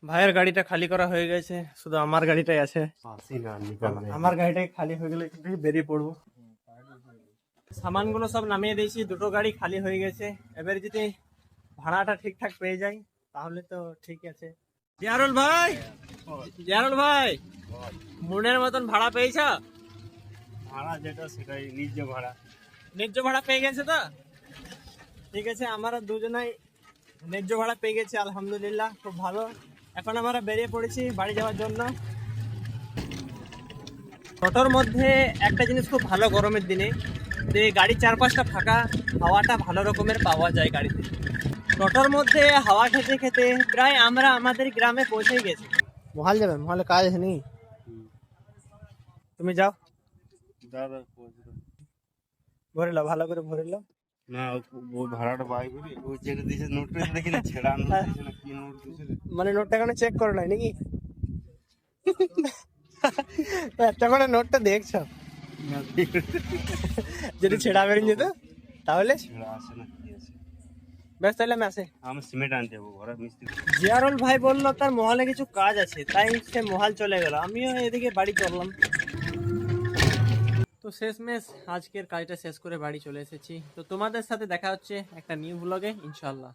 ভাইয়ের গাড়িটা খালি করা হয়ে গেছে, শুধু আমার গাড়িটাই আছে। আমার গাড়িটাই খালি হয়ে গেলে একটু বেরিয়ে পড়বো। সামানগুলো সব নামিয়ে দিয়েছি, দুটো গাড়ি খালি হয়ে গেছে। এবার যদি ভাড়াটা ঠিকঠাক পেয়ে যাই তাহলে তো ঠিক আছে। জিয়ারুল ভাই, জিয়ারুল ভাই, মনের মতন ভাড়া পেয়েছ? ভাড়া যেটা সেটাই ন্যায্য ভাড়া। ন্যায্য ভাড়া পেয়ে গেছে তো? ঠিক আছে, আমরা দুজনাই ন্যায্য ভাড়া পেয়ে গেছি, আলহামদুলিল্লাহ, খুব ভালো। এখন আমরা বেরিয়ে পড়েছি বাড়ি যাওয়ার জন্য। টোটোর মধ্যে একটা জিনিস খুব ভালো গরমের দিনে, যে গাড়ির চারপাশটা ফাঁকা, হাওয়াটা ভালো রকমের পাওয়া যায় গাড়িতে। টোটোর মধ্যে হাওয়া খেতে খেতে প্রায় আমরা আমাদের গ্রামে পৌঁছে গেছি। মহাল যাবেন? মহালে কাজ নেই, তুমি যাও, দাদা ভরে লো, ভালো করে ভরে লো। না, ওই ভাড়াটা বাই করি, ওই যেটা দিয়েছে নোটটা দেখি না, ছেঁড়া নোট দিয়েছে না, কি নোট দিয়েছে রে? মানে নোটটা কেন চেক করো নাই নাকি? একটা করে নোটটা দেখছো, না, যদি ছেঁড়া বেরিয়ে যেত তাহলে? ছেঁড়া আছে না, কি আছে? বেশ, তাহলে আমি আসে। আমি সিমেন্ট আনতে যাবো, ঘরের মিস্ত্রি। জিয়ারুল ভাই বললো তার মহালে কিছু কাজ আছে, তাই সে মহাল চলে গেল, আমিও এদিকে বাড়ি চললাম। তো শেষমেশ আজকের কাজটা শেষ করে বাড়ি চলে এসেছি। তো তোমাদের সাথে দেখা হচ্ছে একটা নিউ ব্লগে, ইনশাল্লাহ।